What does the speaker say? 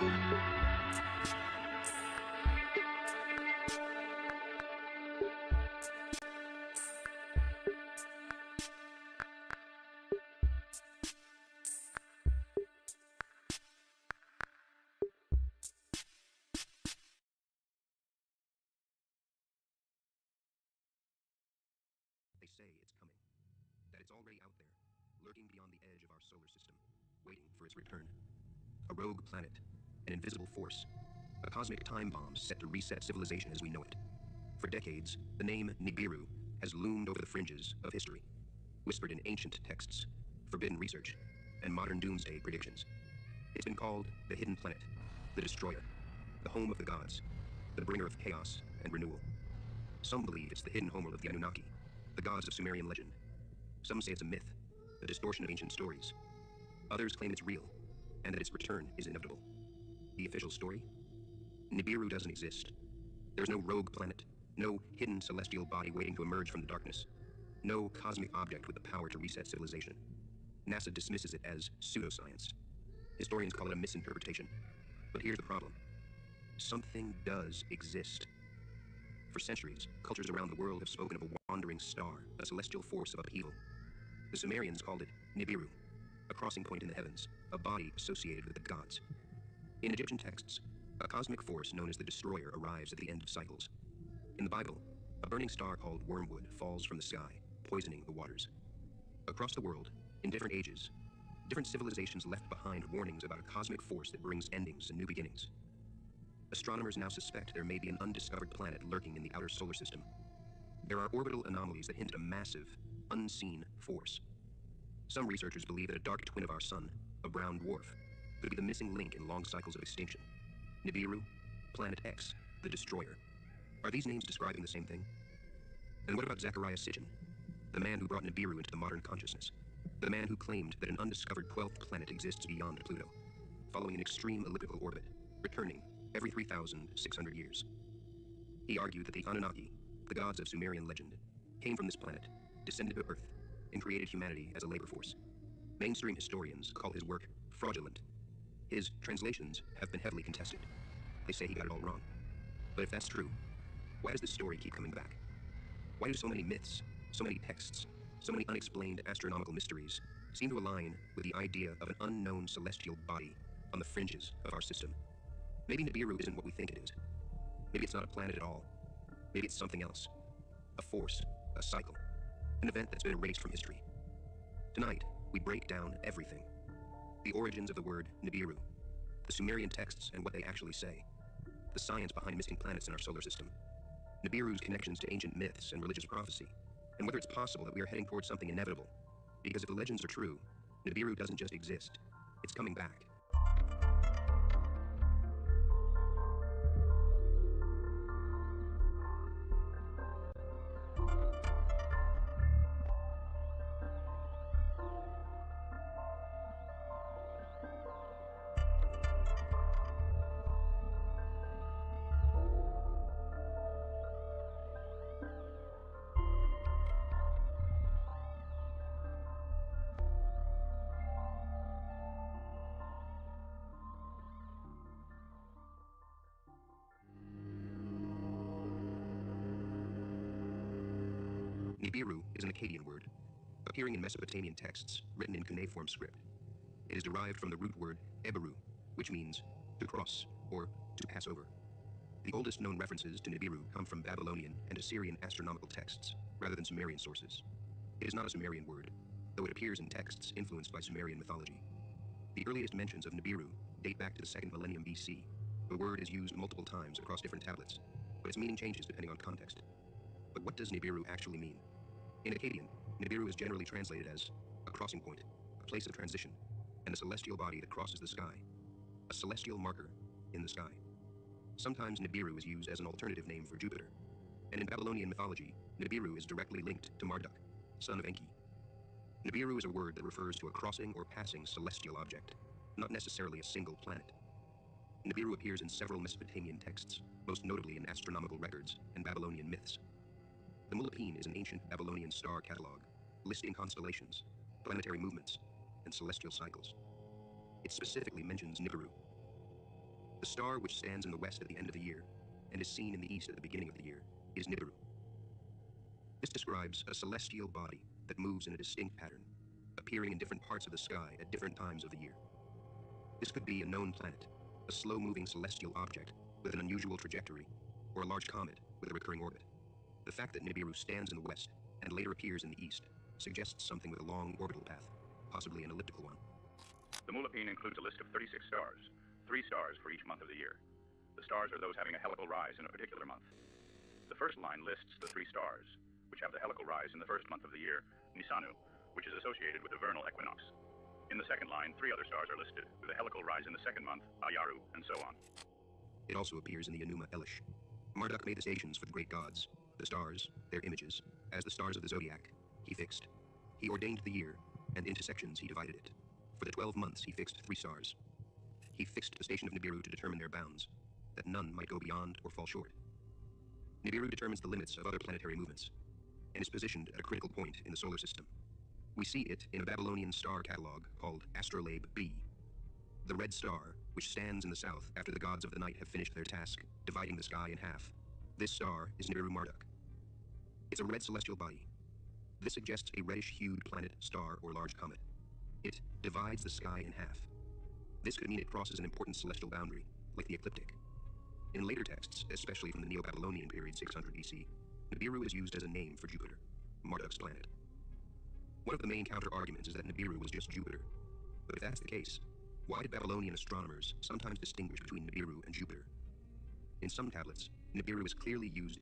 They say it's coming, that it's already out there, lurking beyond the edge of our solar system, waiting for its return. A rogue planet, an invisible force, a cosmic time bomb set to reset civilization as we know it. For decades, the name Nibiru has loomed over the fringes of history, whispered in ancient texts, forbidden research, and modern doomsday predictions. It's been called the Hidden Planet, the Destroyer, the home of the gods, the bringer of chaos and renewal. Some believe it's the hidden homeworld of the Anunnaki, the gods of Sumerian legend. Some say it's a myth, a distortion of ancient stories. Others claim it's real, and that its return is inevitable. The official story? Nibiru doesn't exist. There's no rogue planet, no hidden celestial body waiting to emerge from the darkness, no cosmic object with the power to reset civilization. NASA dismisses it as pseudoscience. Historians call it a misinterpretation. But here's the problem. Something does exist. For centuries, cultures around the world have spoken of a wandering star, a celestial force of upheaval. The Sumerians called it Nibiru, a crossing point in the heavens, a body associated with the gods. In Egyptian texts, a cosmic force known as the Destroyer arrives at the end of cycles. In the Bible, a burning star called wormwood falls from the sky, poisoning the waters. Across the world, in different ages, different civilizations left behind warnings about a cosmic force that brings endings and new beginnings. Astronomers now suspect there may be an undiscovered planet lurking in the outer solar system. There are orbital anomalies that hint at a massive, unseen force. Some researchers believe that a dark twin of our sun, a brown dwarf, could be the missing link in long cycles of extinction. Nibiru, Planet X, the Destroyer. Are these names describing the same thing? And what about Zecharia Sitchin, the man who brought Nibiru into the modern consciousness? The man who claimed that an undiscovered 12th planet exists beyond Pluto, following an extreme elliptical orbit, returning every 3,600 years. He argued that the Anunnaki, the gods of Sumerian legend, came from this planet, descended to Earth, and created humanity as a labor force. Mainstream historians call his work fraudulent. His translations have been heavily contested. They say he got it all wrong. But if that's true, why does this story keep coming back? Why do so many myths, so many texts, so many unexplained astronomical mysteries seem to align with the idea of an unknown celestial body on the fringes of our system? Maybe Nibiru isn't what we think it is. Maybe it's not a planet at all. Maybe it's something else. A force, a cycle, an event that's been erased from history. Tonight, we break down everything. The origins of the word Nibiru, the Sumerian texts and what they actually say, the science behind missing planets in our solar system, Nibiru's connections to ancient myths and religious prophecy, and whether it's possible that we are heading towards something inevitable. Because if the legends are true, Nibiru doesn't just exist, it's coming back. Nibiru is an Akkadian word, appearing in Mesopotamian texts written in cuneiform script. It is derived from the root word Eberu, which means to cross or to pass over. The oldest known references to Nibiru come from Babylonian and Assyrian astronomical texts, rather than Sumerian sources. It is not a Sumerian word, though it appears in texts influenced by Sumerian mythology. The earliest mentions of Nibiru date back to the 2nd millennium BC. The word is used multiple times across different tablets, but its meaning changes depending on context. But what does Nibiru actually mean? In Akkadian, Nibiru is generally translated as a crossing point, a place of transition, and a celestial body that crosses the sky, a celestial marker in the sky. Sometimes Nibiru is used as an alternative name for Jupiter, and in Babylonian mythology, Nibiru is directly linked to Marduk, son of Enki. Nibiru is a word that refers to a crossing or passing celestial object, not necessarily a single planet. Nibiru appears in several Mesopotamian texts, most notably in astronomical records and Babylonian myths. The Mulapin is an ancient Babylonian star catalog, listing constellations, planetary movements, and celestial cycles. It specifically mentions Nibiru. The star which stands in the west at the end of the year, and is seen in the east at the beginning of the year, is Nibiru. This describes a celestial body that moves in a distinct pattern, appearing in different parts of the sky at different times of the year. This could be a known planet, a slow-moving celestial object with an unusual trajectory, or a large comet with a recurring orbit. The fact that Nibiru stands in the west and later appears in the east suggests something with a long orbital path, possibly an elliptical one. The Mulopine includes a list of 36 stars, 3 stars for each month of the year. The stars are those having a helical rise in a particular month. The first line lists the 3 stars, which have the helical rise in the first month of the year, Nisanu, which is associated with the vernal equinox. In the second line, 3 other stars are listed, with a helical rise in the second month, Ayaru, and so on. It also appears in the Enuma Elish. Marduk made the stations for the great gods, the stars, their images, as the stars of the zodiac. He fixed. He ordained the year, and into sections he divided it. For the 12 months he fixed 3 stars. He fixed the station of Nibiru to determine their bounds, that none might go beyond or fall short. Nibiru determines the limits of other planetary movements, and is positioned at a critical point in the solar system. We see it in a Babylonian star catalog called Astrolabe B, the red star, which stands in the south after the gods of the night have finished their task, dividing the sky in half. This star is Nibiru Marduk. It's a red celestial body. This suggests a reddish-hued planet, star, or large comet. It divides the sky in half. This could mean it crosses an important celestial boundary, like the ecliptic. In later texts, especially from the Neo-Babylonian period 600 BC, Nibiru is used as a name for Jupiter, Marduk's planet. One of the main counter-arguments is that Nibiru was just Jupiter. But if that's the case, why did Babylonian astronomers sometimes distinguish between Nibiru and Jupiter? In some tablets, Nibiru is clearly used